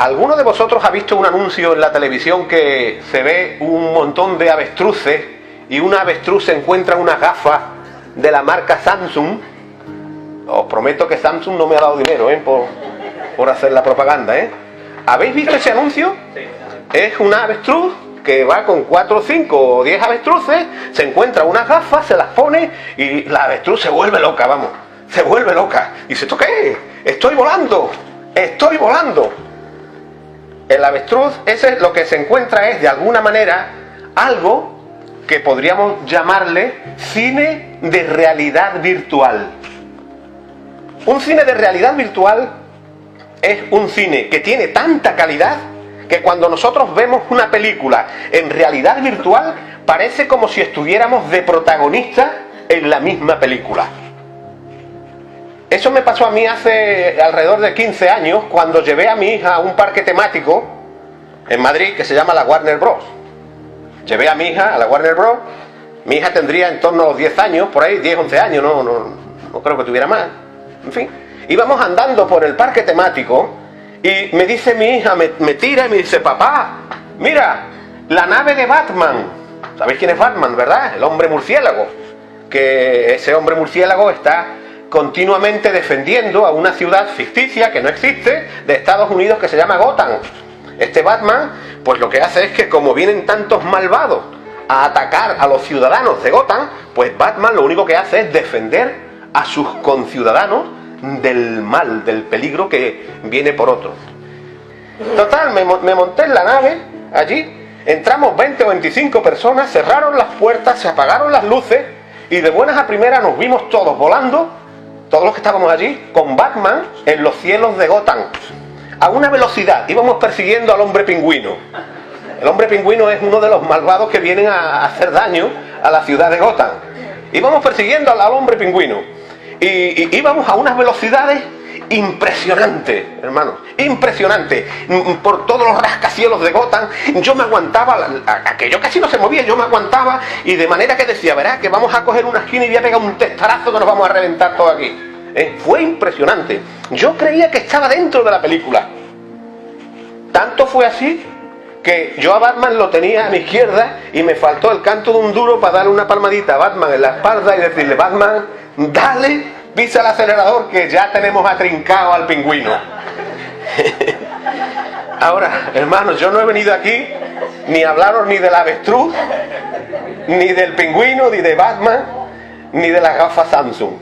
¿Alguno de vosotros ha visto un anuncio en la televisión que se ve un montón de avestruces y una avestruz se encuentra unas gafas de la marca Samsung? Os prometo que Samsung no me ha dado dinero por hacer la propaganda, ¿eh? ¿Habéis visto ese anuncio? Es una avestruz que va con 4, 5 o 10 avestruces, se encuentra unas gafas, se las pone y la avestruz se vuelve loca, vamos, se vuelve loca. Y dice, ¿esto qué? ¡Estoy volando! ¡Estoy volando! El avestruz, ese lo que se encuentra es, de alguna manera, algo que podríamos llamarle cine de realidad virtual. Un cine de realidad virtual es un cine que tiene tanta calidad que cuando nosotros vemos una película en realidad virtual parece como si estuviéramos de protagonista en la misma película. Eso me pasó a mí hace alrededor de 15 años cuando llevé a mi hija a un parque temático en Madrid que se llama la Warner Bros. Llevé a mi hija a la Warner Bros. Mi hija tendría en torno a los 10 años, por ahí, 10, 11 años, no creo que tuviera más. En fin, íbamos andando por el parque temático y me dice mi hija, me tira y me dice, papá, mira, la nave de Batman. ¿Sabéis quién es Batman, verdad? El hombre murciélago. Que ese hombre murciélago está continuamente defendiendo a una ciudad ficticia que no existe de Estados Unidos que se llama Gotham. Este Batman, pues lo que hace es que como vienen tantos malvados a atacar a los ciudadanos de Gotham, pues Batman lo único que hace es defender a sus conciudadanos del mal, del peligro que viene por otros. Total, me monté en la nave allí, entramos 20 o 25 personas, cerraron las puertas, se apagaron las luces y de buenas a primeras nos vimos todos volando, todos los que estábamos allí, con Batman en los cielos de Gotham, a una velocidad. Íbamos persiguiendo al hombre pingüino. El hombre pingüino es uno de los malvados que vienen a hacer daño a la ciudad de Gotham. Íbamos persiguiendo al hombre pingüino y íbamos a unas velocidades impresionantes, hermanos, impresionantes. Por todos los rascacielos de Gotham yo me aguantaba, aquello casi no se movía, yo me aguantaba y de manera que decía, verás que vamos a coger una esquina y voy a pegar un testarazo que nos vamos a reventar todo aquí. Fue impresionante. Yo creía que estaba dentro de la película. Tanto fue así que yo a Batman lo tenía a mi izquierda y me faltó el canto de un duro para darle una palmadita a Batman en la espalda y decirle, Batman, dale, pisa el acelerador que ya tenemos atrincado al pingüino. Ahora, hermanos, yo no he venido aquí ni a hablaros ni del avestruz, ni del pingüino, ni de Batman, ni de las gafas Samsung.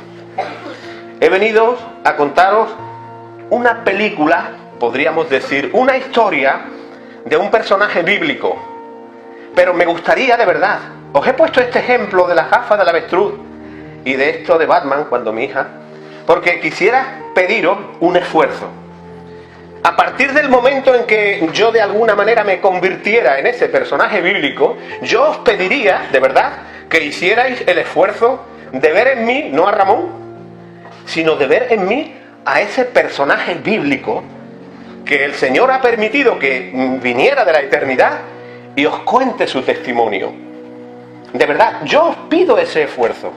He venido a contaros una película, podríamos decir, una historia de un personaje bíblico. Pero me gustaría, de verdad, os he puesto este ejemplo de las gafas del avestruz y de esto de Batman cuando mi hija, porque quisiera pediros un esfuerzo. A partir del momento en que yo de alguna manera me convirtiera en ese personaje bíblico, yo os pediría, de verdad, que hicierais el esfuerzo de ver en mí, no a Ramón, sino de ver en mí a ese personaje bíblico que el Señor ha permitido que viniera de la eternidad y os cuente su testimonio. De verdad, yo os pido ese esfuerzo.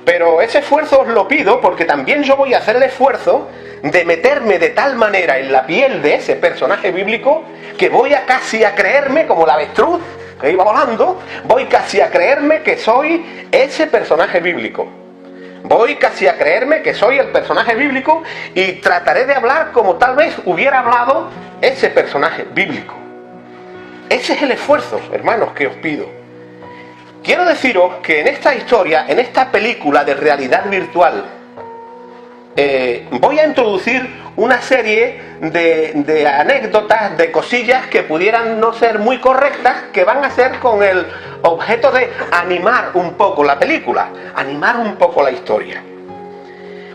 Pero ese esfuerzo os lo pido porque también yo voy a hacer el esfuerzo de meterme de tal manera en la piel de ese personaje bíblico que voy a casi a creerme, como la avestruz que iba volando, voy casi a creerme que soy ese personaje bíblico. Voy casi a creerme que soy el personaje bíblico y trataré de hablar como tal vez hubiera hablado ese personaje bíblico. Ese es el esfuerzo, hermanos, que os pido. Quiero deciros que en esta historia, en esta película de realidad virtual, voy a introducir una serie de anécdotas, de cosillas que pudieran no ser muy correctas, que van a ser con el objeto de animar un poco la película, animar un poco la historia.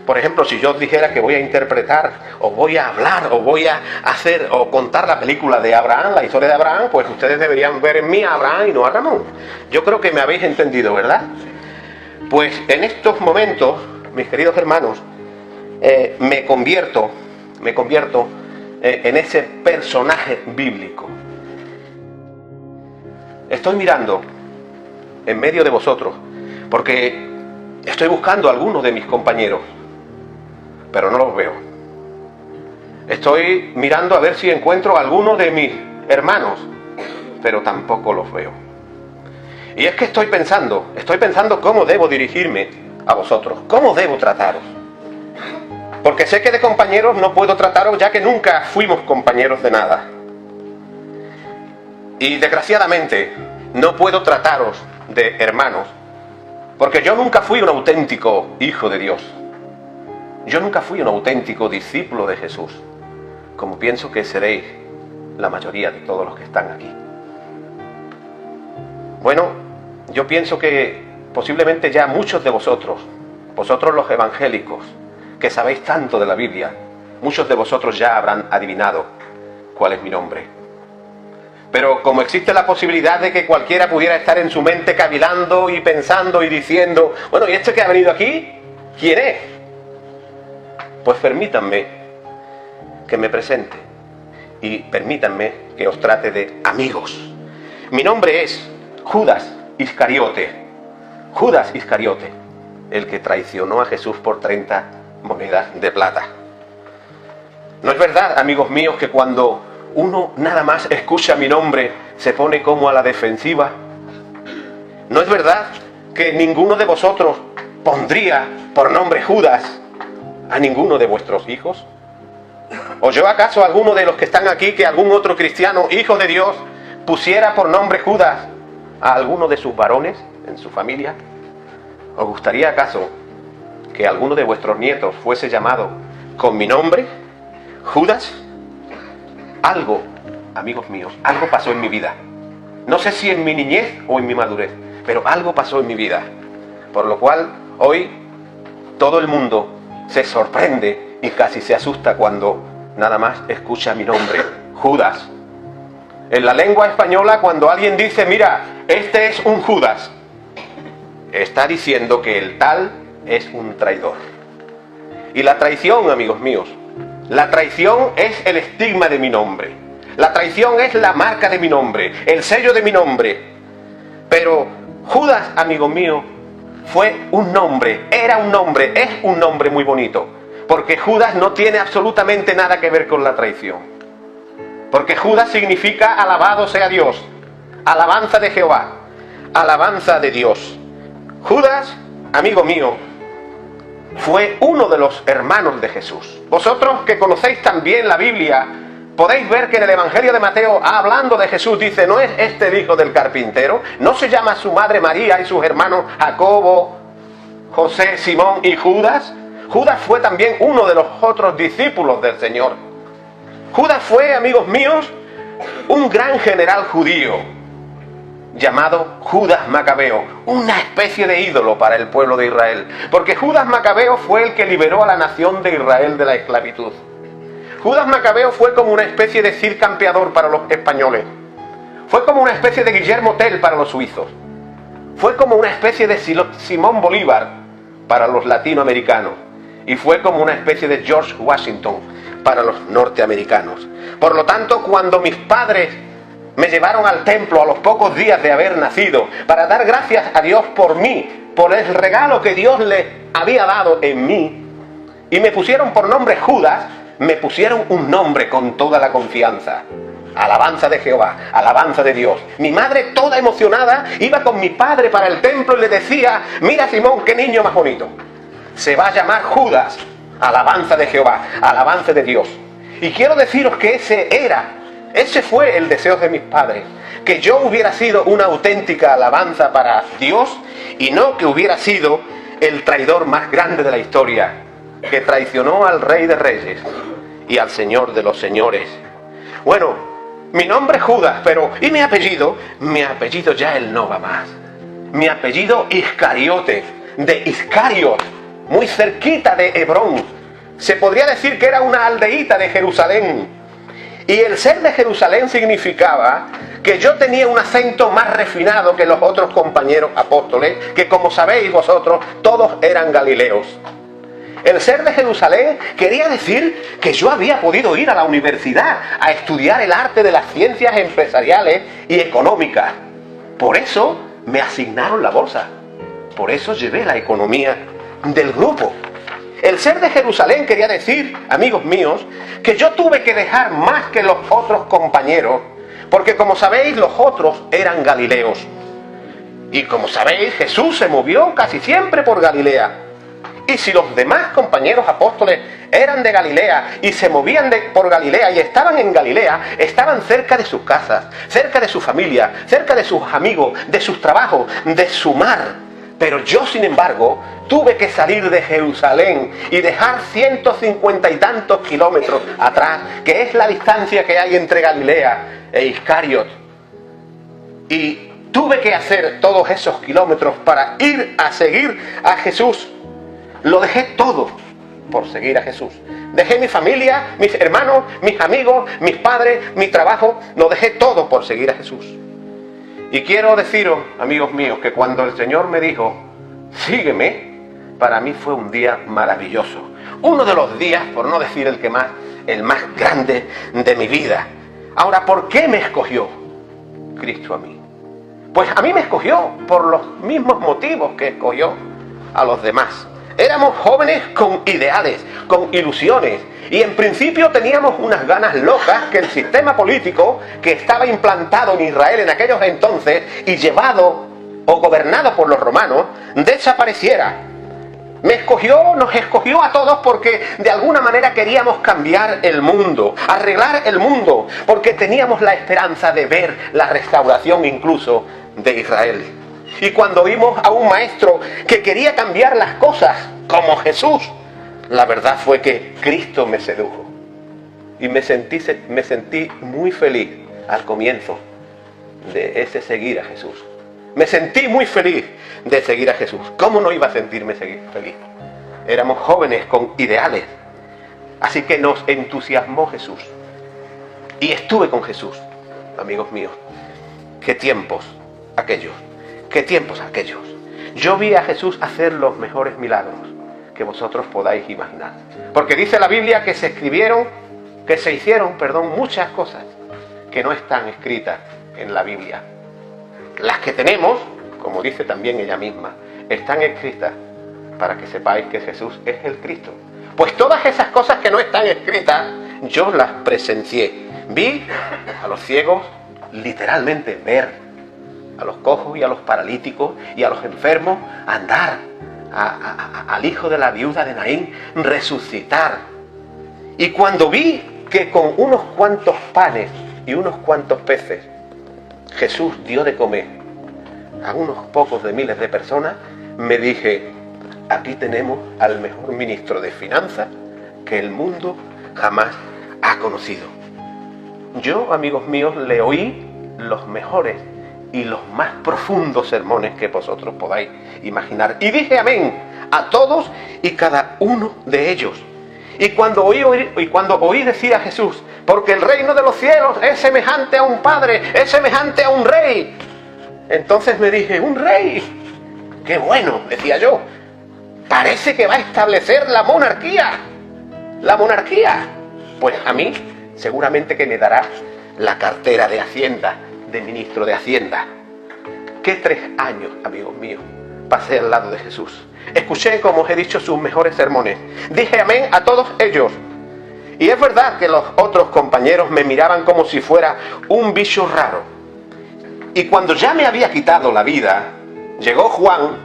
Por ejemplo, si yo os dijera que voy a interpretar, o voy a hablar, o voy a hacer, o contar la película de Abraham, la historia de Abraham, pues ustedes deberían ver en mí a Abraham y no a Ramón. Yo creo que me habéis entendido, ¿verdad? Pues en estos momentos, mis queridos hermanos, me convierto en ese personaje bíblico. Estoy mirando en medio de vosotros, porque estoy buscando a algunos de mis compañeros, pero no los veo. Estoy mirando a ver si encuentro a alguno de mis hermanos, pero tampoco los veo. Y es que estoy pensando cómo debo dirigirme a vosotros, cómo debo trataros. Porque sé que de compañeros no puedo trataros, ya que nunca fuimos compañeros de nada. Y desgraciadamente no puedo trataros de hermanos, porque yo nunca fui un auténtico hijo de Dios. Yo nunca fui un auténtico discípulo de Jesús, como pienso que seréis la mayoría de todos los que están aquí. Bueno, yo pienso que posiblemente ya muchos de vosotros los evangélicos, que sabéis tanto de la Biblia, muchos de vosotros ya habrán adivinado cuál es mi nombre. Pero como existe la posibilidad de que cualquiera pudiera estar en su mente cavilando y pensando y diciendo, bueno, ¿y este que ha venido aquí? ¿Quién es? Pues permítanme que me presente y permítanme que os trate de amigos. Mi nombre es Judas Iscariote. Judas Iscariote, el que traicionó a Jesús por 30 monedas de plata. ¿No es verdad, amigos míos, que cuando uno nada más escucha mi nombre se pone como a la defensiva? ¿No es verdad que ninguno de vosotros pondría por nombre Judas a ninguno de vuestros hijos? ¿O yo acaso alguno de los que están aquí, que algún otro cristiano, hijo de Dios, pusiera por nombre Judas a alguno de sus varones en su familia? ¿Os gustaría acaso que alguno de vuestros nietos fuese llamado con mi nombre, Judas? Algo, amigos míos, algo pasó en mi vida. No sé si en mi niñez o en mi madurez, pero algo pasó en mi vida. Por lo cual, hoy, todo el mundo se sorprende y casi se asusta cuando nada más escucha mi nombre, Judas. En la lengua española, cuando alguien dice, mira, este es un Judas, está diciendo que el tal es un traidor. Y la traición, amigos míos, la traición es el estigma de mi nombre. La traición es la marca de mi nombre, el sello de mi nombre. Pero Judas, amigo mío, fue un nombre, era un nombre, es un nombre muy bonito. Porque Judas no tiene absolutamente nada que ver con la traición. Porque Judas significa alabado sea Dios, alabanza de Jehová, alabanza de Dios. Judas, amigo mío, fue uno de los hermanos de Jesús. Vosotros que conocéis también la Biblia, podéis ver que en el Evangelio de Mateo, hablando de Jesús, dice, ¿no es este el hijo del carpintero? ¿No se llama su madre María y sus hermanos Jacobo, José, Simón y Judas? Judas fue también uno de los otros discípulos del Señor. Judas fue, amigos míos, un gran general judío llamado Judas Macabeo, una especie de ídolo para el pueblo de Israel, porque Judas Macabeo fue el que liberó a la nación de Israel de la esclavitud. Judas Macabeo fue como una especie de Cid Campeador para los españoles, fue como una especie de Guillermo Tell para los suizos, fue como una especie de Simón Bolívar para los latinoamericanos, y fue como una especie de George Washington para los norteamericanos. Por lo tanto, cuando mis padres me llevaron al templo a los pocos días de haber nacido para dar gracias a Dios por mí, por el regalo que Dios les había dado en mí, y me pusieron por nombre Judas, me pusieron un nombre con toda la confianza. Alabanza de Jehová, alabanza de Dios. Mi madre, toda emocionada, iba con mi padre para el templo y le decía, mira Simón, qué niño más bonito. Se va a llamar Judas, alabanza de Jehová, alabanza de Dios. Y quiero deciros que ese fue el deseo de mis padres, que yo hubiera sido una auténtica alabanza para Dios y no que hubiera sido el traidor más grande de la historia, que traicionó al Rey de Reyes y al Señor de los Señores. Bueno, mi nombre es Judas, pero ¿y mi apellido? Mi apellido ya él no va más. Mi apellido Iscariote, de Iscariot, muy cerquita de Hebrón. Se podría decir que era una aldeíta de Jerusalén. Y el ser de Jerusalén significaba que yo tenía un acento más refinado que los otros compañeros apóstoles, que como sabéis vosotros, todos eran galileos. El ser de Jerusalén quería decir que yo había podido ir a la universidad a estudiar el arte de las ciencias empresariales y económicas. Por eso me asignaron la bolsa. Por eso llevé la economía del grupo. El ser de Jerusalén quería decir, amigos míos, que yo tuve que dejar más que los otros compañeros, porque como sabéis, los otros eran galileos. Y como sabéis, Jesús se movió casi siempre por Galilea. Y si los demás compañeros apóstoles eran de Galilea y se movían por Galilea y estaban en Galilea, estaban cerca de sus casas, cerca de su familia, cerca de sus amigos, de sus trabajos, de su mar. Pero yo, sin embargo, tuve que salir de Jerusalén y dejar 150 y tantos kilómetros atrás, que es la distancia que hay entre Galilea e Iscariot. Y tuve que hacer todos esos kilómetros para ir a seguir a Jesús. Lo dejé todo por seguir a Jesús. Dejé mi familia, mis hermanos, mis amigos, mis padres, mi trabajo. Lo dejé todo por seguir a Jesús. Y quiero deciros, amigos míos, que cuando el Señor me dijo, sígueme, para mí fue un día maravilloso. Uno de los días, por no decir el más grande de mi vida. Ahora, ¿por qué me escogió Cristo a mí? Pues a mí me escogió por los mismos motivos que escogió a los demás. Éramos jóvenes con ideales, con ilusiones, y en principio teníamos unas ganas locas que el sistema político que estaba implantado en Israel en aquellos entonces y llevado o gobernado por los romanos desapareciera. Nos escogió a todos porque de alguna manera queríamos cambiar el mundo, arreglar el mundo, porque teníamos la esperanza de ver la restauración incluso de Israel. Y cuando vimos a un maestro que quería cambiar las cosas como Jesús, la verdad fue que Cristo me sedujo. Y me sentí muy feliz al comienzo de ese seguir a Jesús. Me sentí muy feliz de seguir a Jesús. ¿Cómo no iba a sentirme feliz? Éramos jóvenes con ideales. Así que nos entusiasmó Jesús. Y estuve con Jesús, amigos míos. ¡Qué tiempos aquellos! ¡Qué tiempos aquellos! Yo vi a Jesús hacer los mejores milagros que vosotros podáis imaginar. Porque dice la Biblia que se hicieron muchas cosas que no están escritas en la Biblia. Las que tenemos, como dice también ella misma, están escritas para que sepáis que Jesús es el Cristo. Pues todas esas cosas que no están escritas, yo las presencié. Vi a los ciegos literalmente ver, a los cojos y a los paralíticos y a los enfermos andar, al hijo de la viuda de Naín resucitar. Y cuando vi que con unos cuantos panes y unos cuantos peces Jesús dio de comer a unos pocos de miles de personas, me dije, aquí tenemos al mejor ministro de finanzas que el mundo jamás ha conocido. Yo, amigos míos, le oí los mejores y los más profundos sermones que vosotros podáis imaginar. Y dije amén a todos y cada uno de ellos. Y cuando oí decir a Jesús, porque el reino de los cielos es semejante a un padre, es semejante a un rey. Entonces me dije, ¿un rey? ¡Qué bueno!, decía yo. Parece que va a establecer la monarquía. La monarquía. Pues a mí seguramente que me dará la cartera de Hacienda, de ministro de Hacienda. ¿Qué 3 años, amigos míos, pasé al lado de Jesús? Escuché, como os he dicho, sus mejores sermones. Dije amén a todos ellos. Y es verdad que los otros compañeros me miraban como si fuera un bicho raro. Y cuando ya me había quitado la vida, llegó Juan,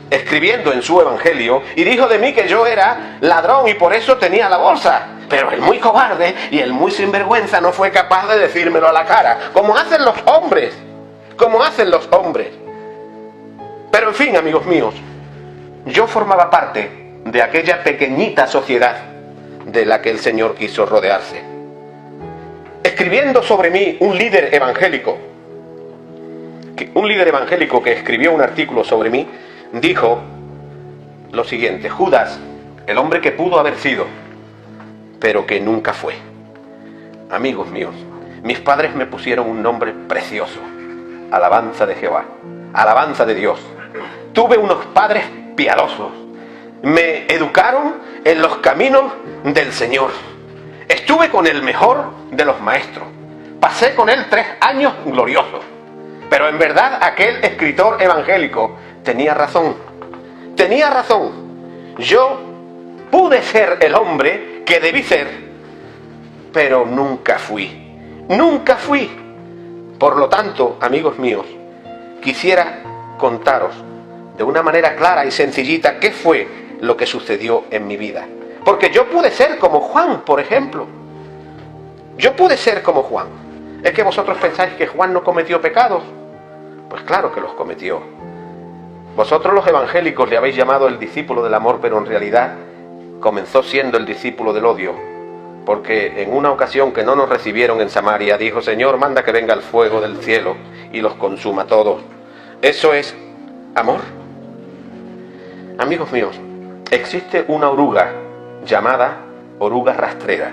escribiendo en su evangelio, y dijo de mí que yo era ladrón y por eso tenía la bolsa. Pero el muy cobarde y el muy sinvergüenza no fue capaz de decírmelo a la cara, como hacen los hombres, Pero en fin, amigos míos, yo formaba parte de aquella pequeñita sociedad de la que el Señor quiso rodearse. Escribiendo sobre mí un líder evangélico que escribió un artículo sobre mí, dijo lo siguiente: Judas, el hombre que pudo haber sido, pero que nunca fue. Amigos míos, mis padres me pusieron un nombre precioso: alabanza de Jehová, alabanza de Dios. Tuve unos padres piadosos, me educaron en los caminos del Señor. Estuve con el mejor de los maestros, pasé con él 3 años gloriosos. Pero en verdad aquel escritor evangélico tenía razón. Yo pude ser el hombre que debí ser, pero nunca fui. Nunca fui. Por lo tanto, amigos míos, quisiera contaros de una manera clara y sencillita qué fue lo que sucedió en mi vida. Porque yo pude ser como Juan, por ejemplo. Yo pude ser como Juan. ¿Es que vosotros pensáis que Juan no cometió pecados? Pues claro que los cometió. Vosotros los evangélicos le habéis llamado el discípulo del amor, pero en realidad comenzó siendo el discípulo del odio. Porque en una ocasión que no nos recibieron en Samaria, dijo: Señor, manda que venga el fuego del cielo y los consuma todos. Eso es amor. Amigos míos, existe una oruga llamada oruga rastrera.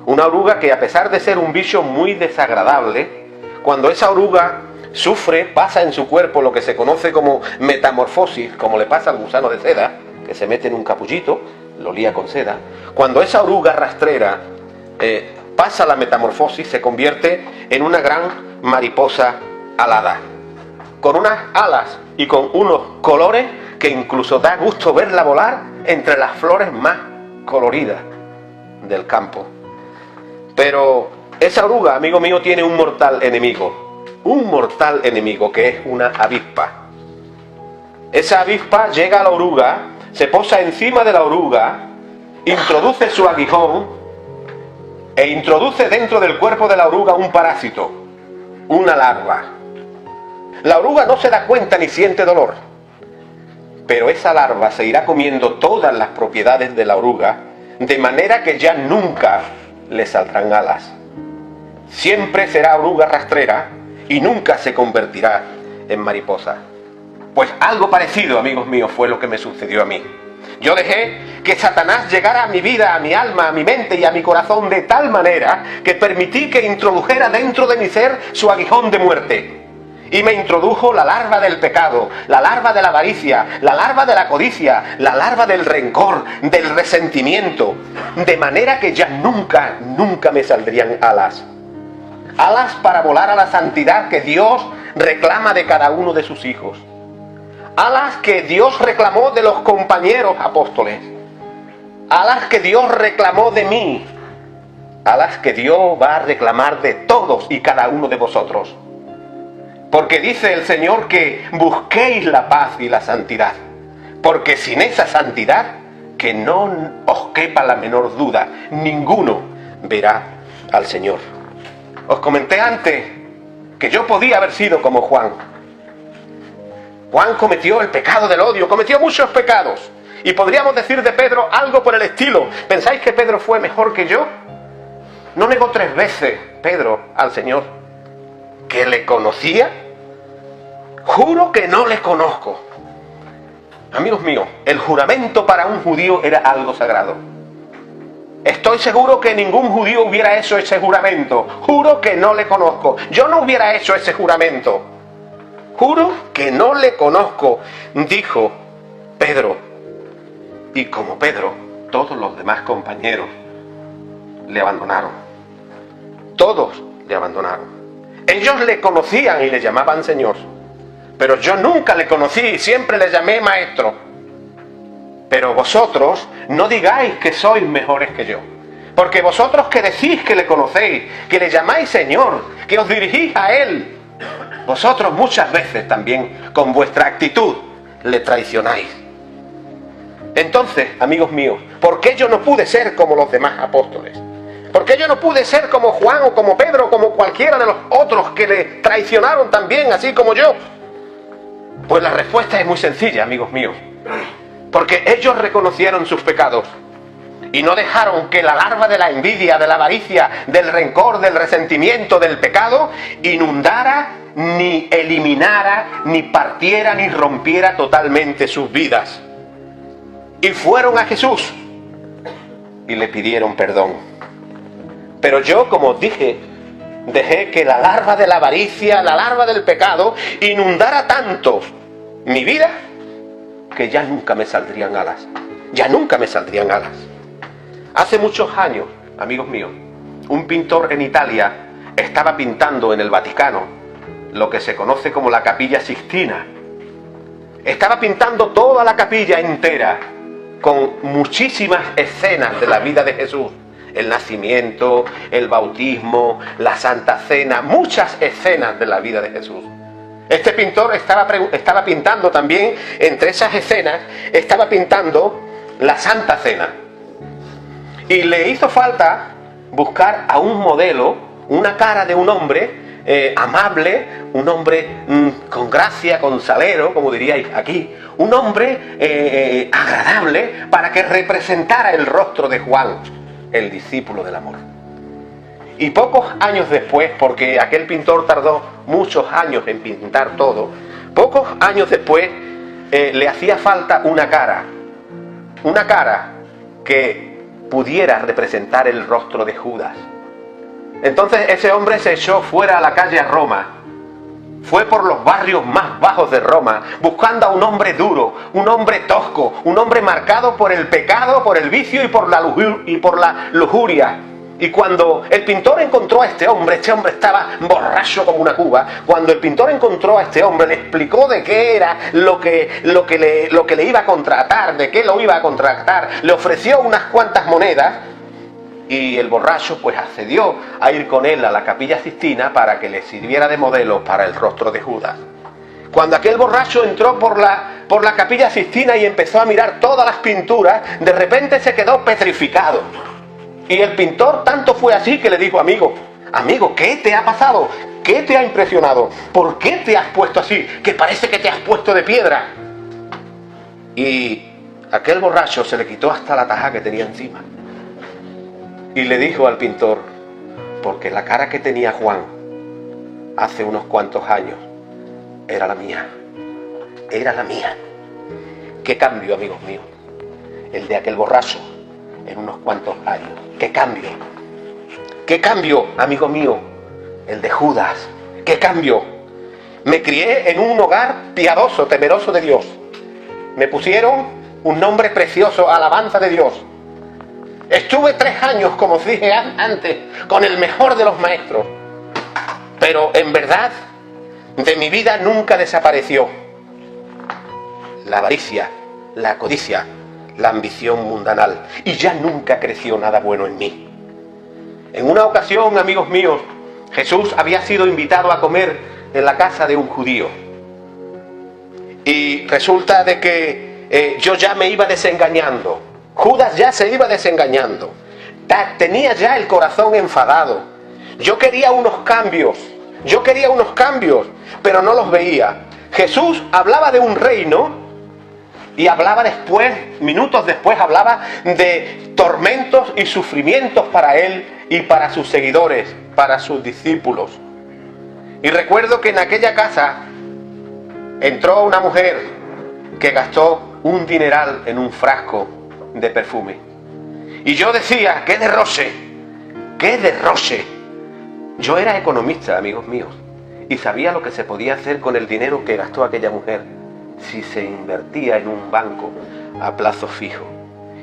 Una oruga que, a pesar de ser un bicho muy desagradable, cuando esa oruga sufre, pasa en su cuerpo lo que se conoce como metamorfosis, como le pasa al gusano de seda, que se mete en un capullito, lo lía con seda. Cuando esa oruga rastrera pasa la metamorfosis, se convierte en una gran mariposa alada, con unas alas y con unos colores que incluso da gusto verla volar entre las flores más coloridas del campo. Pero esa oruga, amigo mío, tiene un mortal enemigo que es una avispa. Esa avispa llega a la oruga, se posa encima de la oruga, introduce su aguijón e introduce dentro del cuerpo de la oruga un parásito, una larva. La oruga no se da cuenta ni siente dolor, pero esa larva se irá comiendo todas las propiedades de la oruga, de manera que ya nunca le saldrán alas. Siempre será oruga rastrera y nunca se convertirá en mariposa. Pues algo parecido, amigos míos, fue lo que me sucedió a mí. Yo dejé que Satanás llegara a mi vida, a mi alma, a mi mente y a mi corazón de tal manera que permití que introdujera dentro de mi ser su aguijón de muerte. Y me introdujo la larva del pecado, la larva de la avaricia, la larva de la codicia, la larva del rencor, del resentimiento, de manera que ya nunca me saldrían alas. Alas para volar a la santidad que Dios reclama de cada uno de sus hijos. Alas que Dios reclamó de los compañeros apóstoles. Alas que Dios reclamó de mí. Alas que Dios va a reclamar de todos y cada uno de vosotros. Porque dice el Señor que busquéis la paz y la santidad. Porque sin esa santidad, que no os quepa la menor duda, ninguno verá al Señor. Os comenté antes que yo podía haber sido como Juan. Juan cometió el pecado del odio, cometió muchos pecados. Y podríamos decir de Pedro algo por el estilo. ¿Pensáis que Pedro fue mejor que yo? No negó 3 veces Pedro al Señor que le conocía. Juro que no le conozco. Amigos míos, el juramento para un judío era algo sagrado. Estoy seguro que ningún judío hubiera hecho ese juramento. Juro que no le conozco. Yo no hubiera hecho ese juramento. Juro que no le conozco, dijo Pedro. Y como Pedro, todos los demás compañeros le abandonaron. Todos le abandonaron. Ellos le conocían y le llamaban Señor. Pero yo nunca le conocí y siempre le llamé Maestro. Pero vosotros no digáis que sois mejores que yo. Porque vosotros que decís que le conocéis, que le llamáis Señor, que os dirigís a Él, vosotros muchas veces también con vuestra actitud le traicionáis. Entonces, amigos míos, ¿por qué yo no pude ser como los demás apóstoles? ¿Por qué yo no pude ser como Juan o como Pedro o como cualquiera de los otros que le traicionaron también, así como yo? Pues la respuesta es muy sencilla, amigos míos. Porque ellos reconocieron sus pecados y no dejaron que la larva de la envidia, de la avaricia, del rencor, del resentimiento, del pecado inundara, ni eliminara, ni partiera, ni rompiera totalmente sus vidas. Y fueron a Jesús y le pidieron perdón. Pero yo, como os dije, dejé que la larva de la avaricia, la larva del pecado, inundara tanto mi vida que ya nunca me saldrían alas. Ya nunca me saldrían alas. Hace muchos años, amigos míos, un pintor en Italia estaba pintando en el Vaticano lo que se conoce como la Capilla Sixtina. Estaba pintando toda la capilla entera. con muchísimas escenas de la vida de Jesús. El nacimiento, el bautismo, la Santa Cena, muchas escenas de la vida de Jesús. Este pintor estaba pintando también, entre esas escenas, estaba pintando la Santa Cena. Y le hizo falta buscar a un modelo, una cara de un hombre amable, un hombre con gracia, con salero, como diríais aquí, un hombre agradable para que representara el rostro de Juan, el discípulo del amor. Y pocos años después, porque aquel pintor tardó muchos años en pintar todo, pocos años después le hacía falta una cara que pudiera representar el rostro de Judas. Entonces ese hombre se echó fuera a la calle a Roma, fue por los barrios más bajos de Roma, buscando a un hombre duro, un hombre tosco, un hombre marcado por el pecado, por el vicio y por la lujuria. Y cuando el pintor encontró a este hombre estaba borracho como una cuba. Cuando el pintor encontró a este hombre, le explicó de qué era lo que le iba a contratar, de qué lo iba a contratar, le ofreció unas cuantas monedas. Y el borracho pues accedió a ir con él a la Capilla Sixtina para que le sirviera de modelo para el rostro de Judas. Cuando aquel borracho entró por la Capilla Sixtina y empezó a mirar todas las pinturas, de repente se quedó petrificado. Y el pintor tanto fue así que le dijo: amigo, ¿qué te ha pasado? ¿Qué te ha impresionado? ¿Por qué te has puesto así? Que parece que te has puesto de piedra. Y aquel borracho se le quitó hasta la taja que tenía encima. Y le dijo al pintor: porque la cara que tenía Juan hace unos cuantos años era la mía. Era la mía. ¿Qué cambio, amigos míos? El de aquel borracho en unos cuantos años. ¿Qué cambio? ¿Qué cambio, amigo mío? El de Judas. ¿Qué cambio? Me crié en un hogar piadoso, temeroso de Dios. Me pusieron un nombre precioso, alabanza de Dios. Estuve 3 años, como os dije antes, con el mejor de los maestros. Pero en verdad, de mi vida nunca desapareció la avaricia, la codicia, la ambición mundanal. Y ya nunca creció nada bueno en mí. En una ocasión, amigos míos, Jesús había sido invitado a comer en la casa de un judío. Y resulta de que yo ya me iba desengañando. Judas ya se iba desengañando. Tenía ya el corazón enfadado. Yo quería unos cambios, pero no los veía. Jesús hablaba de un reino y hablaba después, minutos después, hablaba de tormentos y sufrimientos para él y para sus seguidores, para sus discípulos. Y recuerdo que en aquella casa entró una mujer que gastó un dineral en un frasco de perfume. Y yo decía: ¡qué derroche! ¡Qué derroche! Yo era economista, amigos míos, y sabía lo que se podía hacer con el dinero que gastó aquella mujer si se invertía en un banco a plazo fijo.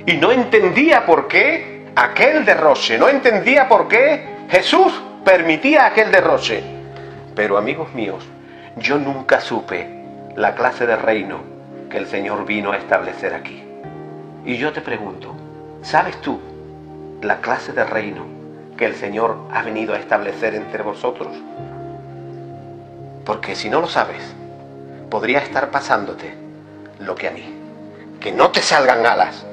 Y no entendía por qué aquel derroche, no entendía por qué Jesús permitía aquel derroche. Pero, amigos míos, yo nunca supe la clase de reino que el Señor vino a establecer aquí. Y yo te pregunto, ¿sabes tú la clase de reino que el Señor ha venido a establecer entre vosotros? Porque si no lo sabes, podría estar pasándote lo que a mí. Que no te salgan alas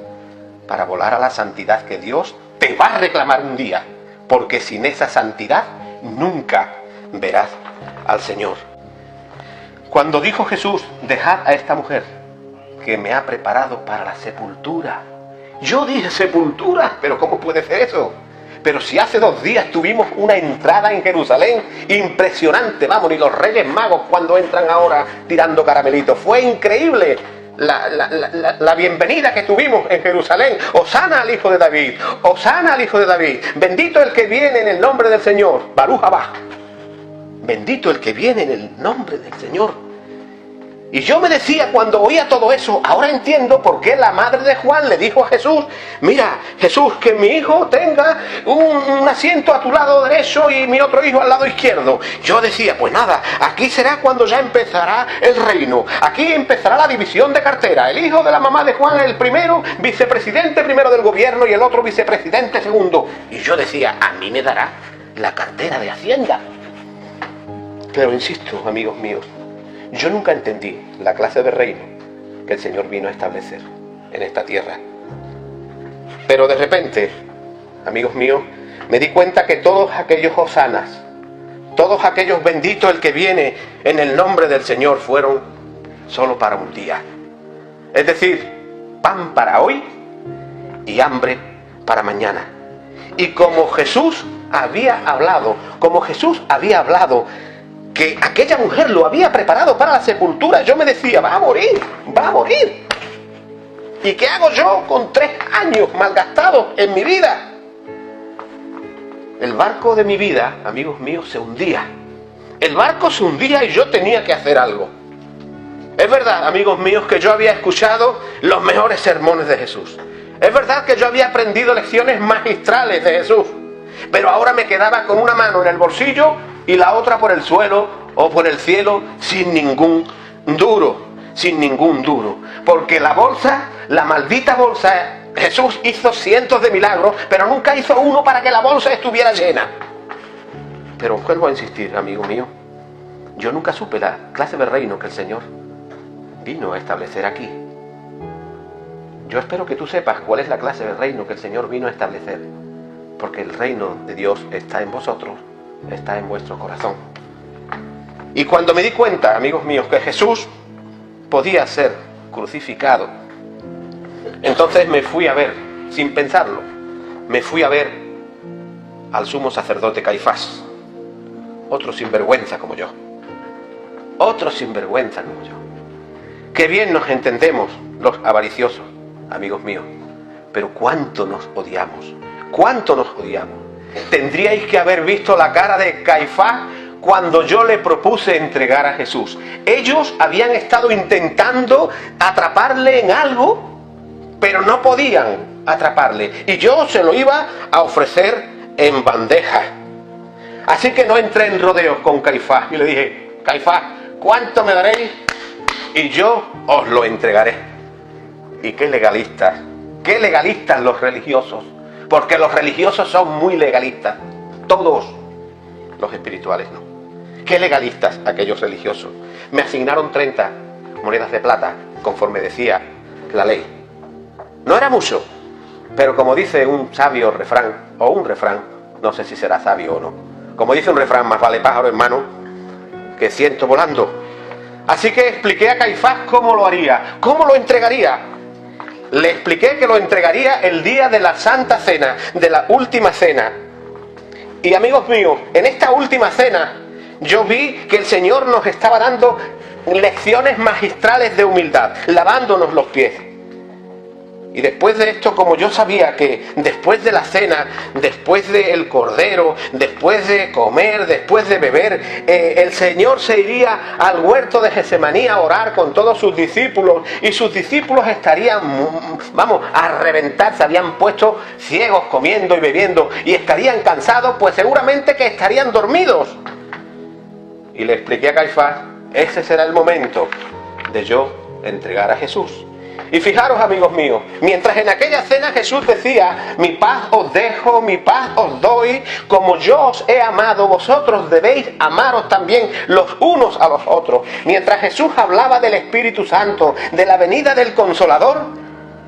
para volar a la santidad que Dios te va a reclamar un día. Porque sin esa santidad nunca verás al Señor. Cuando dijo Jesús: dejad a esta mujer que me ha preparado para la sepultura. Yo dije: sepultura, pero ¿cómo puede ser eso? Pero si hace 2 días tuvimos una entrada en Jerusalén impresionante, vamos, ni los Reyes Magos cuando entran ahora tirando caramelitos. Fue increíble la bienvenida que tuvimos en Jerusalén. Hosana al Hijo de David, Hosana al Hijo de David. Bendito el que viene en el nombre del Señor. Baruch Abba. Bendito el que viene en el nombre del Señor. Y yo me decía cuando oía todo eso, ahora entiendo por qué la madre de Juan le dijo a Jesús: mira, Jesús, que mi hijo tenga un asiento a tu lado derecho y mi otro hijo al lado izquierdo. Yo decía, pues nada, aquí será cuando ya empezará el reino. Aquí empezará la división de cartera. El hijo de la mamá de Juan, el primero, vicepresidente primero del gobierno y el otro vicepresidente segundo. Y yo decía, a mí me dará la cartera de Hacienda. Pero insisto, amigos míos, yo nunca entendí la clase de reino que el Señor vino a establecer en esta tierra. Pero de repente, amigos míos, me di cuenta que todos aquellos hosanas, todos aquellos benditos el que viene en el nombre del Señor, fueron solo para un día. Es decir, pan para hoy y hambre para mañana. Y como Jesús había hablado, que aquella mujer lo había preparado para la sepultura, yo me decía, va a morir. ¿Y qué hago yo con 3 años malgastados en mi vida? El barco de mi vida, amigos míos, se hundía. El barco se hundía y yo tenía que hacer algo. Es verdad, amigos míos, que yo había escuchado los mejores sermones de Jesús. Es verdad que yo había aprendido lecciones magistrales de Jesús. Pero ahora me quedaba con una mano en el bolsillo y la otra por el suelo o por el cielo sin ningún duro. Porque la bolsa, la maldita bolsa, Jesús hizo cientos de milagros, pero nunca hizo uno para que la bolsa estuviera llena. Pero vuelvo a insistir, amigo mío, yo nunca supe la clase de reino que el Señor vino a establecer aquí. Yo espero que tú sepas cuál es la clase de reino que el Señor vino a establecer, porque el reino de Dios está en vosotros, está en vuestro corazón. Y cuando me di cuenta, amigos míos, que Jesús podía ser crucificado, entonces me fui a ver, sin pensarlo, al sumo sacerdote Caifás, otro sinvergüenza como yo. Qué bien nos entendemos los avariciosos, amigos míos, pero cuánto nos odiamos. Tendríais que haber visto la cara de Caifás cuando yo le propuse entregar a Jesús. Ellos habían estado intentando atraparle en algo, pero no podían atraparle. Y yo se lo iba a ofrecer en bandeja. Así que no entré en rodeos con Caifás y le dije, Caifás, ¿cuánto me daréis? Y yo os lo entregaré. Y qué legalistas los religiosos. Porque los religiosos son muy legalistas. Todos los espirituales no. Qué legalistas aquellos religiosos. Me asignaron 30 monedas de plata, conforme decía la ley. No era mucho, pero como dice un sabio refrán, no sé si será sabio o no. Como dice un refrán, más vale pájaro en mano que ciento volando. Así que expliqué a Caifás cómo lo haría, cómo lo entregaría. Le expliqué que lo entregaría el día de la Santa Cena, de la Última Cena. Y amigos míos, en esta Última Cena, yo vi que el Señor nos estaba dando lecciones magistrales de humildad, lavándonos los pies. Y después de esto, como yo sabía que después de la cena, después del cordero, después de comer, después de beber, el Señor se iría al huerto de Getsemaní a orar con todos sus discípulos, y sus discípulos estarían, a reventar, se habían puesto ciegos comiendo y bebiendo, y estarían cansados, pues seguramente que estarían dormidos. Y le expliqué a Caifás, ese será el momento de yo entregar a Jesús. Y fijaros, amigos míos, mientras en aquella cena Jesús decía, mi paz os dejo, mi paz os doy, como yo os he amado, vosotros debéis amaros también los unos a los otros. Mientras Jesús hablaba del Espíritu Santo, de la venida del Consolador,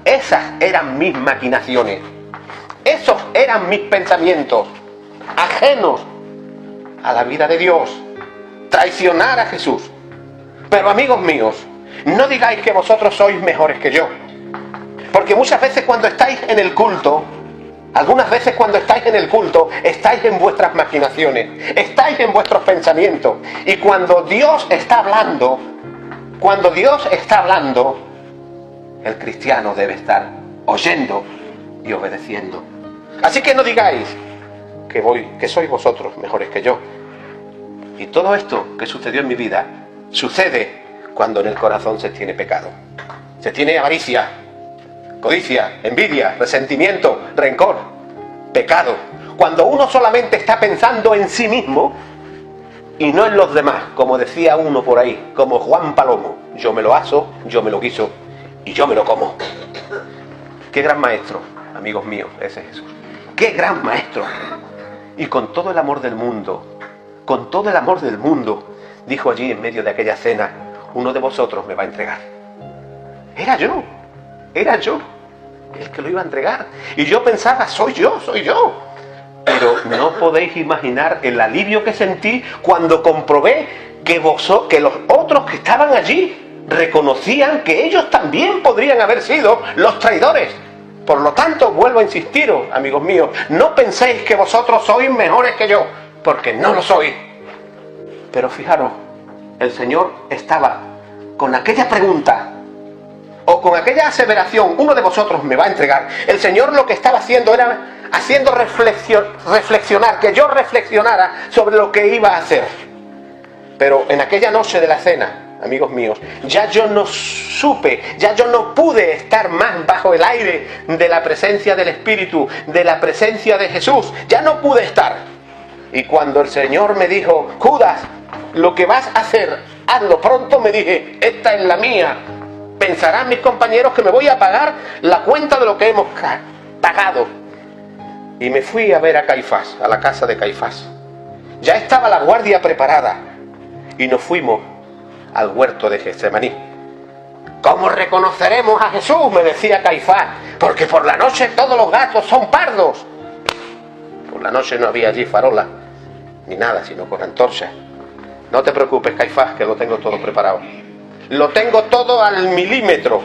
esas eran mis maquinaciones, esos eran mis pensamientos, ajenos a la vida de Dios, traicionar a Jesús. Pero amigos míos, no digáis que vosotros sois mejores que yo. Porque muchas veces cuando estáis en el culto, algunas veces cuando estáis en el culto, estáis en vuestras maquinaciones, estáis en vuestros pensamientos. Y cuando Dios está hablando, el cristiano debe estar oyendo y obedeciendo. Así que no digáis que sois vosotros mejores que yo. Y todo esto que sucedió en mi vida, sucede cuando en el corazón se tiene pecado. Se tiene avaricia, codicia, envidia, resentimiento, rencor, pecado. Cuando uno solamente está pensando en sí mismo y no en los demás, como decía uno por ahí, como Juan Palomo: yo me lo aso, yo me lo guiso y yo me lo como. Qué gran maestro, amigos míos, ese es Jesús. Qué gran maestro. Y con todo el amor del mundo, con todo el amor del mundo, dijo allí en medio de aquella cena: uno de vosotros me va a entregar. Era yo el que lo iba a entregar. Y yo pensaba: soy yo. Pero no podéis imaginar el alivio que sentí cuando comprobé que los otros que estaban allí reconocían que ellos también podrían haber sido los traidores. Por lo tanto, vuelvo a insistiros, amigos míos, no penséis que vosotros sois mejores que yo, porque no lo sois. Pero fijaros, el Señor estaba con aquella pregunta o con aquella aseveración: uno de vosotros me va a entregar. El Señor lo que estaba haciendo era haciendo reflexionar, que yo reflexionara sobre lo que iba a hacer. Pero en aquella noche de la cena, amigos míos, ya yo no supe, ya yo no pude estar más bajo el aire de la presencia del Espíritu, de la presencia de Jesús. Ya no pude estar. Y cuando el Señor me dijo: Judas, lo que vas a hacer, hazlo pronto, me dije: esta es la mía. Pensarán mis compañeros que me voy a pagar la cuenta de lo que hemos pagado. Y me fui a ver a Caifás, a la casa de Caifás. Ya estaba la guardia preparada y nos fuimos al huerto de Getsemaní. ¿Cómo reconoceremos a Jesús?, me decía Caifás, porque por la noche todos los gatos son pardos. Por la noche no había allí farola ni nada, sino con antorchas. No te preocupes, Caifás, que lo tengo todo preparado. Lo tengo todo al milímetro.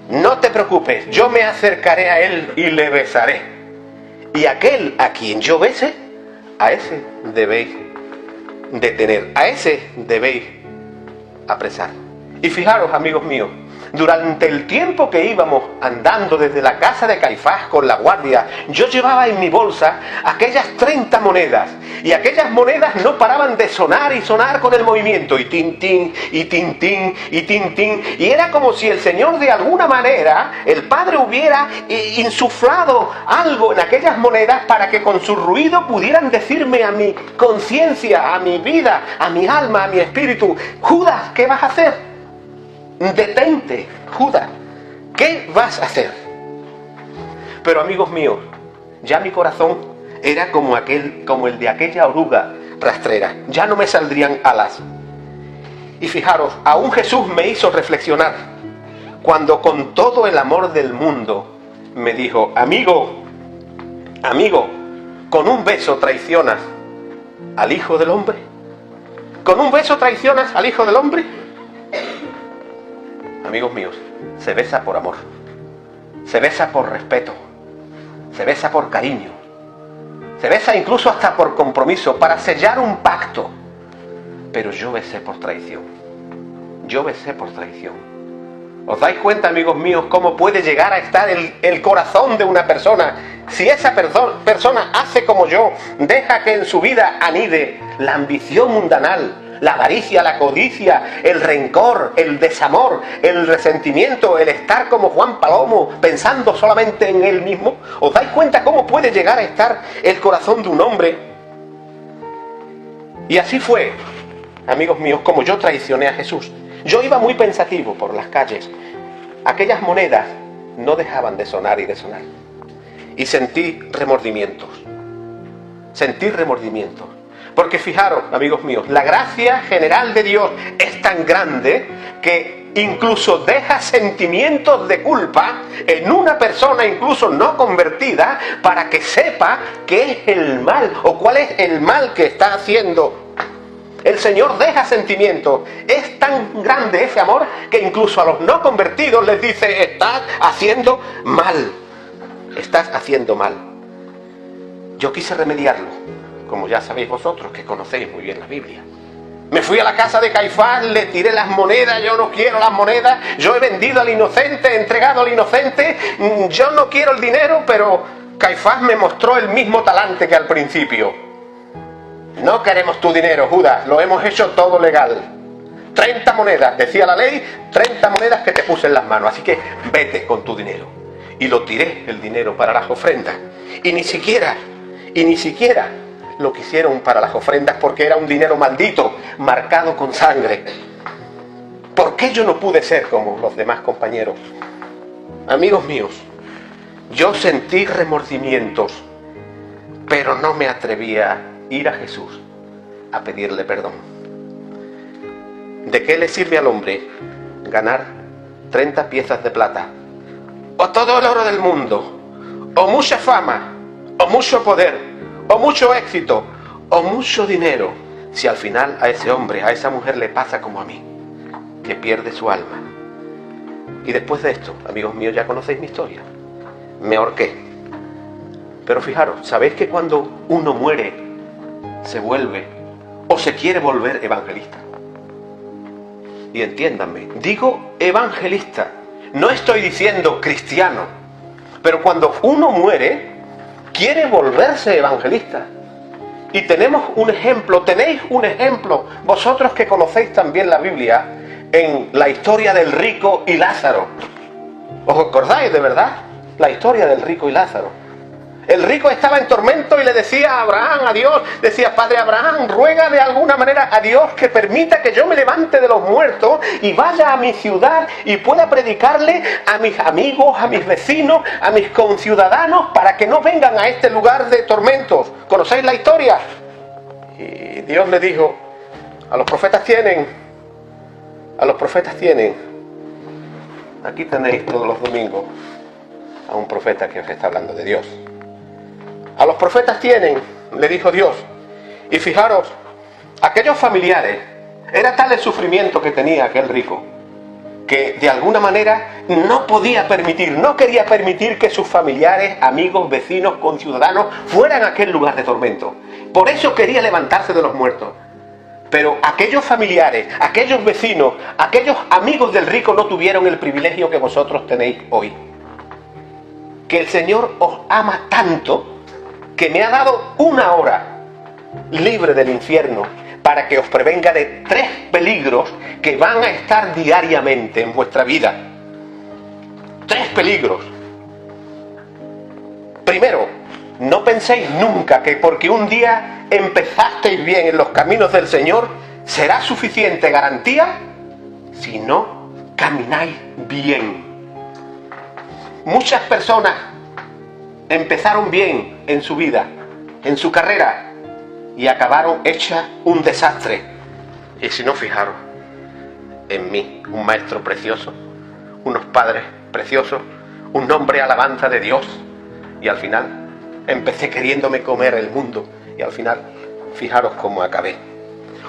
No te preocupes, yo me acercaré a él y le besaré. Y aquel a quien yo bese, a ese debéis detener, a ese debéis apresar. Y fijaros, amigos míos, durante el tiempo que íbamos andando desde la casa de Caifás con la guardia, yo llevaba en mi bolsa aquellas 30 monedas. Y aquellas monedas no paraban de sonar y sonar con el movimiento. Y tin, y tin, y tin. Y era como si el Señor, de alguna manera, el Padre hubiera insuflado algo en aquellas monedas para que con su ruido pudieran decirme a mi conciencia, a mi vida, a mi alma, a mi espíritu: Judas, ¿qué vas a hacer? Detente, Judas, ¿qué vas a hacer? Pero, amigos míos, ya mi corazón era como el de aquella oruga rastrera. Ya no me saldrían alas. Y fijaros, aún Jesús me hizo reflexionar cuando, con todo el amor del mundo, me dijo: amigo, ¿con un beso traicionas al Hijo del Hombre? ¿Con un beso traicionas al Hijo del Hombre? Amigos míos, se besa por amor, se besa por respeto, se besa por cariño, se besa incluso hasta por compromiso, para sellar un pacto. Pero yo besé por traición. ¿Os dais cuenta, amigos míos, cómo puede llegar a estar el corazón de una persona si esa persona hace como yo, deja que en su vida anide la ambición mundanal, la avaricia, la codicia, el rencor, el desamor, el resentimiento, el estar como Juan Palomo, pensando solamente en él mismo? ¿Os dais cuenta cómo puede llegar a estar el corazón de un hombre? Y así fue, amigos míos, como yo traicioné a Jesús. Yo iba muy pensativo por las calles. Aquellas monedas no dejaban de sonar y de sonar. Y sentí remordimientos. Porque fijaros, amigos míos, la gracia general de Dios es tan grande que incluso deja sentimientos de culpa en una persona incluso no convertida, para que sepa qué es el mal o cuál es el mal que está haciendo. El Señor deja sentimientos. Es tan grande ese amor que incluso a los no convertidos les dice: estás haciendo mal. Yo quise remediarlo, como ya sabéis vosotros, que conocéis muy bien la Biblia. Me fui a la casa de Caifás, le tiré las monedas: yo no quiero las monedas, yo he vendido al inocente, he entregado al inocente, yo no quiero el dinero. Pero Caifás me mostró el mismo talante que al principio. No queremos tu dinero, Judas, lo hemos hecho todo legal. 30 monedas, decía la ley, 30 monedas que te puse en las manos, así que vete con tu dinero. Y lo tiré, el dinero, para las ofrendas. Y ni siquiera lo quisieron para las ofrendas porque era un dinero maldito, marcado con sangre. ¿Por qué yo no pude ser como los demás compañeros? Amigos míos, yo sentí remordimientos, pero no me atrevía a ir a Jesús a pedirle perdón. ¿De qué le sirve al hombre ganar 30 piezas de plata, o todo el oro del mundo, o mucha fama, o mucho poder, o mucho éxito, o mucho dinero, si al final a ese hombre, a esa mujer le pasa como a mí, que pierde su alma? Y después de esto, amigos míos, ya conocéis mi historia. Me ahorqué. Pero fijaros, ¿sabéis que cuando uno muere se vuelve o se quiere volver evangelista? Y entiéndanme, digo evangelista, no estoy diciendo cristiano, pero cuando uno muere quiere volverse evangelista. Y tenemos un ejemplo, tenéis un ejemplo, vosotros que conocéis también la Biblia, en la historia del rico y Lázaro. ¿Os acordáis de verdad? La historia del rico y Lázaro. El rico estaba en tormento y le decía a Abraham, a Dios, decía: Padre Abraham, ruega de alguna manera a Dios que permita que yo me levante de los muertos y vaya a mi ciudad y pueda predicarle a mis amigos, a mis vecinos, a mis conciudadanos, para que no vengan a este lugar de tormentos. ¿Conocéis la historia? Y Dios le dijo: a los profetas tienen, aquí tenéis todos los domingos a un profeta que os está hablando de Dios. A los profetas tienen, le dijo Dios. Y fijaros, aquellos familiares, era tal el sufrimiento que tenía aquel rico, que de alguna manera no quería permitir que sus familiares, amigos, vecinos, conciudadanos fueran a aquel lugar de tormento. Por eso quería levantarse de los muertos. Pero aquellos familiares, aquellos vecinos, aquellos amigos del rico no tuvieron el privilegio que vosotros tenéis hoy. Que el Señor os ama tanto que me ha dado una hora libre del infierno para que os prevenga de 3 peligros que van a estar diariamente en vuestra vida. 3 peligros. Primero, no penséis nunca que porque un día empezasteis bien en los caminos del Señor, será suficiente garantía si no camináis bien. Muchas personas empezaron bien en su vida, en su carrera, y acabaron hechas un desastre. Y si no, fijaros en mí, un maestro precioso, unos padres preciosos, un nombre alabanza de Dios, y al final empecé queriéndome comer el mundo, y al final, fijaros cómo acabé.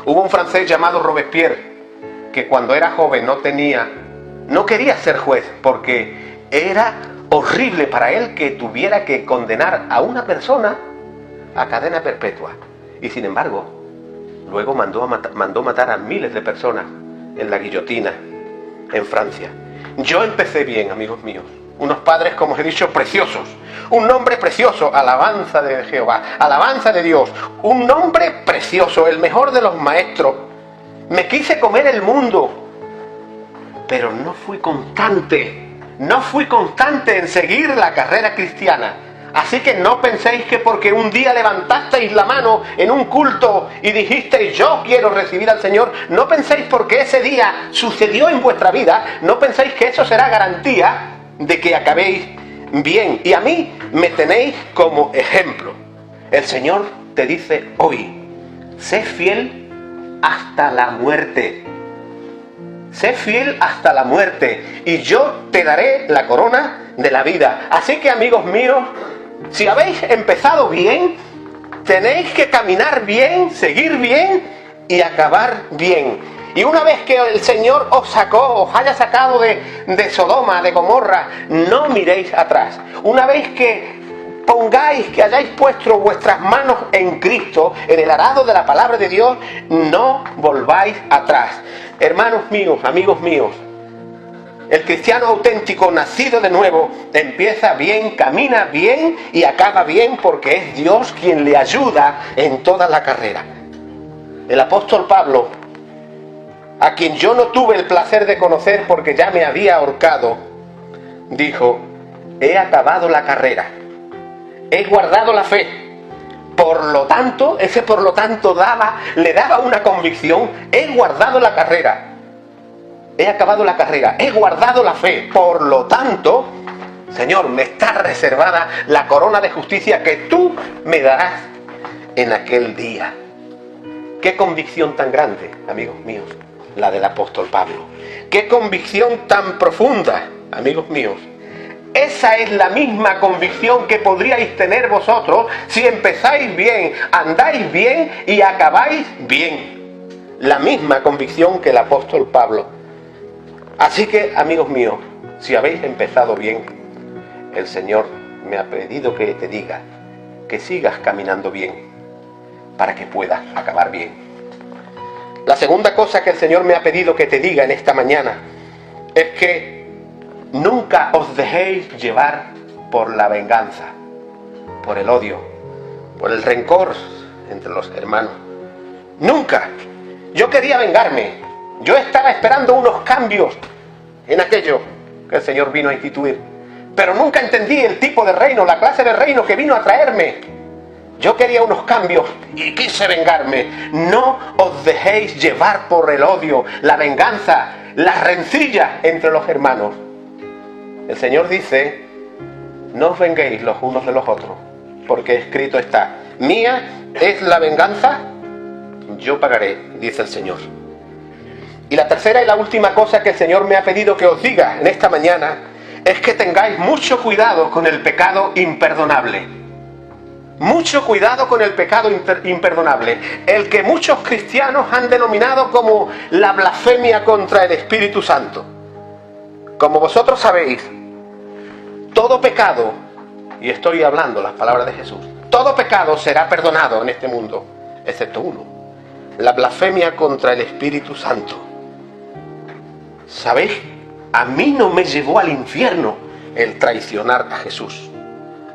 Hubo un francés llamado Robespierre, que cuando era joven no quería ser juez, porque era horrible para él que tuviera que condenar a una persona a cadena perpetua. Y sin embargo, luego mandó matar a miles de personas en la guillotina en Francia. Yo empecé bien, amigos míos. Unos padres, como os he dicho, preciosos. Un nombre precioso, alabanza de Jehová, alabanza de Dios. Un nombre precioso, el mejor de los maestros. Me quise comer el mundo, pero no fui constante en seguir la carrera cristiana. Así que no penséis que porque un día levantasteis la mano en un culto y dijisteis: yo quiero recibir al Señor, no penséis porque ese día sucedió en vuestra vida, no penséis que eso será garantía de que acabéis bien. Y a mí me tenéis como ejemplo. El Señor te dice hoy: sé fiel hasta la muerte. Sé fiel hasta la muerte y yo te daré la corona de la vida. Así que, amigos míos, si habéis empezado bien, tenéis que caminar bien, seguir bien y acabar bien. Y una vez que el Señor os haya sacado de Sodoma, de Gomorra, no miréis atrás. Una vez que hayáis puesto vuestras manos en Cristo, en el arado de la palabra de Dios, no volváis atrás. Hermanos míos, amigos míos, El cristiano auténtico, nacido de nuevo, empieza bien, camina bien y acaba bien porque es Dios quien le ayuda en toda la carrera. El apóstol Pablo, a quien yo no tuve el placer de conocer porque ya me había ahorcado, dijo: he acabado la carrera, he guardado la fe. Por lo tanto, ese por lo tanto le daba una convicción: he guardado la carrera, he acabado la carrera, he guardado la fe. Por lo tanto, Señor, me está reservada la corona de justicia que tú me darás en aquel día. Qué convicción tan grande, amigos míos, la del apóstol Pablo. Qué convicción tan profunda, amigos míos. Esa es la misma convicción que podríais tener vosotros si empezáis bien, andáis bien y acabáis bien. La misma convicción que el apóstol Pablo. Así que, amigos míos, si habéis empezado bien, el Señor me ha pedido que te diga que sigas caminando bien para que puedas acabar bien. La segunda cosa que el Señor me ha pedido que te diga en esta mañana es que nunca os dejéis llevar por la venganza, por el odio, por el rencor entre los hermanos. Nunca. Yo quería vengarme. Yo estaba esperando unos cambios en aquello que el Señor vino a instituir. Pero nunca entendí el tipo de reino, la clase de reino que vino a traerme. Yo quería unos cambios y quise vengarme. No os dejéis llevar por el odio, la venganza, las rencillas entre los hermanos. El Señor dice: no os venguéis los unos de los otros, porque escrito está: mía es la venganza, yo pagaré, dice el Señor. Y la tercera y la última cosa que el Señor me ha pedido que os diga en esta mañana es que tengáis mucho cuidado con el pecado imperdonable. Mucho cuidado con el pecado imperdonable, el que muchos cristianos han denominado como la blasfemia contra el Espíritu Santo. Como vosotros sabéis, todo pecado, y estoy hablando las palabras de Jesús, todo pecado será perdonado en este mundo, excepto uno: la blasfemia contra el Espíritu Santo. ¿Sabéis? A mí no me llevó al infierno el traicionar a Jesús.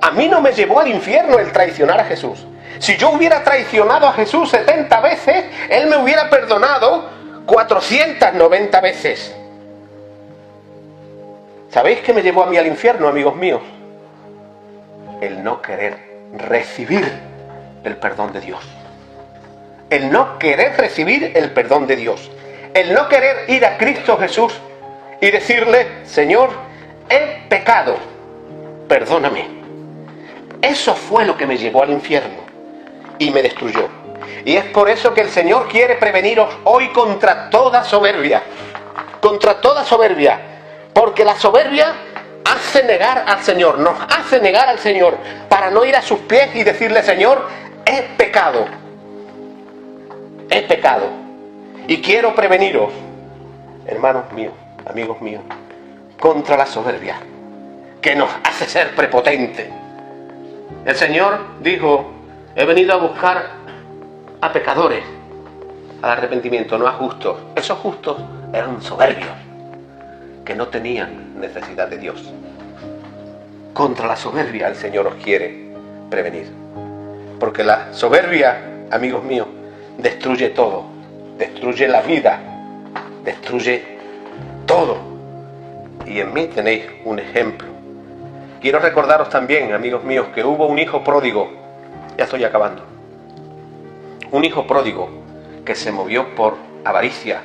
A mí no me llevó al infierno el traicionar a Jesús. Si yo hubiera traicionado a Jesús 70 veces, Él me hubiera perdonado 490 veces. ¿Sabéis qué me llevó a mí al infierno, amigos míos? El no querer recibir el perdón de Dios. El no querer recibir el perdón de Dios. El no querer ir a Cristo Jesús y decirle: Señor, he pecado, perdóname. Eso fue lo que me llevó al infierno y me destruyó. Y es por eso que el Señor quiere preveniros hoy contra toda soberbia. Contra toda soberbia. Porque la soberbia hace negar al Señor, nos hace negar al Señor para no ir a sus pies y decirle: Señor, he pecado. He pecado. Y quiero preveniros, hermanos míos, amigos míos, contra la soberbia que nos hace ser prepotentes. El Señor dijo: he venido a buscar a pecadores al arrepentimiento, no a justos. Esos justos eran soberbios, que no tenían necesidad de Dios. Contra la soberbia el Señor os quiere prevenir. Porque la soberbia, amigos míos, destruye todo. Destruye la vida, destruye todo. Y en mí tenéis un ejemplo. Quiero recordaros también, amigos míos, que hubo un hijo pródigo. Ya estoy acabando. Un hijo pródigo que se movió por avaricia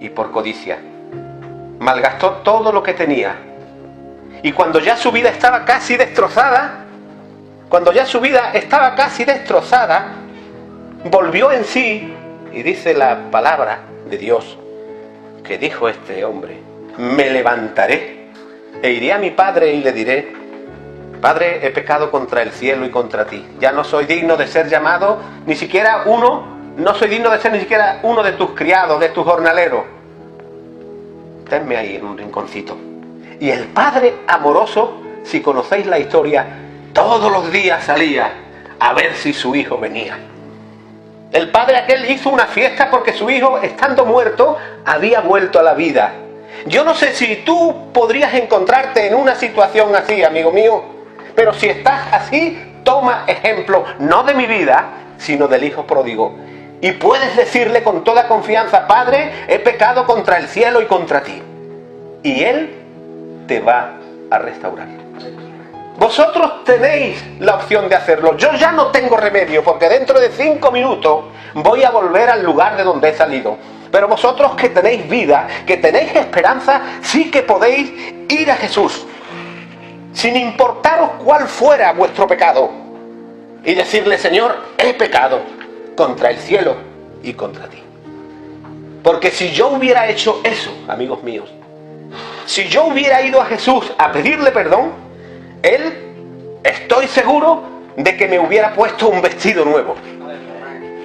y por codicia. Malgastó todo lo que tenía. Y cuando ya su vida estaba casi destrozada, volvió en sí. Y dice la palabra de Dios que dijo este hombre: me levantaré e iré a mi padre y le diré: Padre, he pecado contra el cielo y contra ti. Ya no soy digno de ser llamado no soy digno de ser ni siquiera uno de tus criados, de tus jornaleros. Tenme ahí en un rinconcito. Y el padre amoroso, si conocéis la historia, todos los días salía a ver si su hijo venía. El padre aquel hizo una fiesta porque su hijo, estando muerto, había vuelto a la vida. Yo no sé si tú podrías encontrarte en una situación así, amigo mío, pero si estás así, toma ejemplo, no de mi vida, sino del hijo pródigo. Y puedes decirle con toda confianza: Padre, he pecado contra el cielo y contra ti. Y Él te va a restaurar. Vosotros tenéis la opción de hacerlo. Yo ya no tengo remedio, porque dentro de 5 minutos voy a volver al lugar de donde he salido. Pero vosotros que tenéis vida, que tenéis esperanza, sí que podéis ir a Jesús, sin importaros cuál fuera vuestro pecado, y decirle: Señor, he pecado contra el cielo y contra ti. Porque si yo hubiera hecho eso, amigos míos, si yo hubiera ido a Jesús a pedirle perdón, Él, estoy seguro de que me hubiera puesto un vestido nuevo,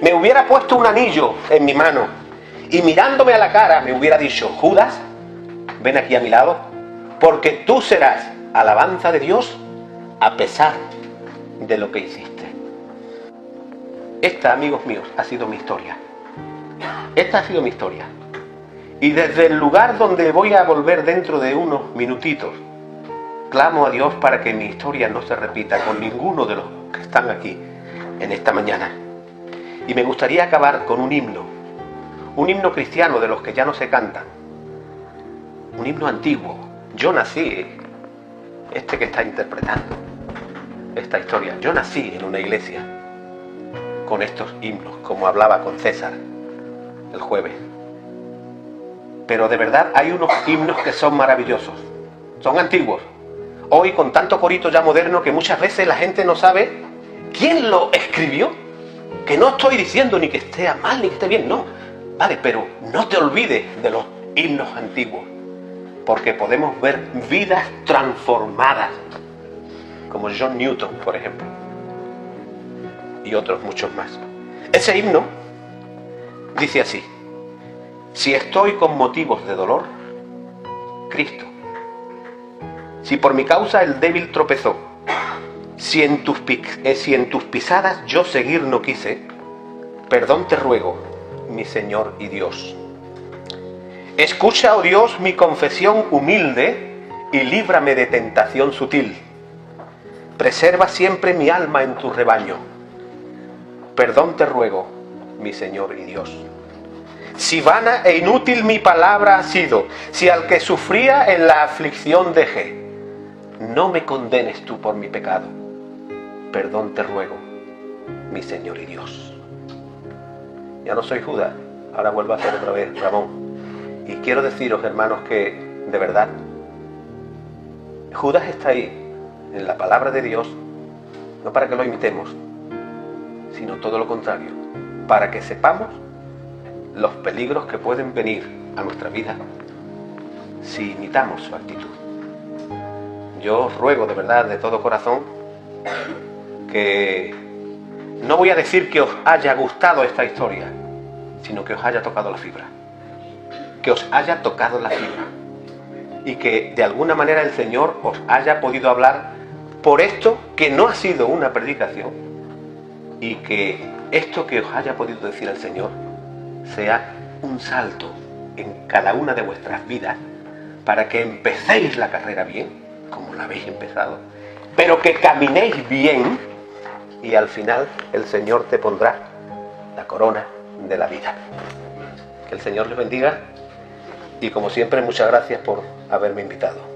me hubiera puesto un anillo en mi mano, y mirándome a la cara me hubiera dicho: Judas, ven aquí a mi lado, porque tú serás alabanza de Dios a pesar de lo que hiciste. Esta, amigos míos, ha sido mi historia. Esta ha sido mi historia. Y desde el lugar donde voy a volver dentro de unos minutitos, clamo a Dios para que mi historia no se repita con ninguno de los que están aquí en esta mañana. Y me gustaría acabar con un himno cristiano de los que ya no se cantan, un himno antiguo. Yo nací, este que está interpretando esta historia, yo nací en una iglesia con estos himnos, como hablaba con César el jueves. Pero de verdad hay unos himnos que son maravillosos, son antiguos. Hoy con tanto corito ya moderno que muchas veces la gente no sabe quién lo escribió. Que no estoy diciendo ni que esté mal ni que esté bien, no. Vale, pero no te olvides de los himnos antiguos, porque podemos ver vidas transformadas, como John Newton, por ejemplo, y otros muchos más. Ese himno dice así: si estoy con motivos de dolor, Cristo. Si por mi causa el débil tropezó, si en tus pisadas yo seguir no quise, perdón te ruego, mi Señor y Dios. Escucha, oh Dios, mi confesión humilde y líbrame de tentación sutil. Preserva siempre mi alma en tu rebaño. Perdón te ruego, mi Señor y Dios. Si vana e inútil mi palabra ha sido, si al que sufría en la aflicción dejé, no me condenes tú por mi pecado. Perdón te ruego, mi Señor y Dios. Ya no soy Judas, ahora vuelvo a ser otra vez Ramón. Y quiero deciros, hermanos, que de verdad Judas está ahí en la palabra de Dios, no para que lo imitemos, sino todo lo contrario, para que sepamos los peligros que pueden venir a nuestra vida si imitamos su actitud. Yo os ruego de verdad, de todo corazón, que no voy a decir que os haya gustado esta historia, sino que os haya tocado la fibra. Que os haya tocado la fibra. Y que de alguna manera el Señor os haya podido hablar por esto que no ha sido una predicación, y que esto que os haya podido decir el Señor sea un salto en cada una de vuestras vidas para que empecéis la carrera bien, como la habéis empezado, pero que caminéis bien y al final el Señor te pondrá la corona de la vida. Que el Señor les bendiga y como siempre muchas gracias por haberme invitado.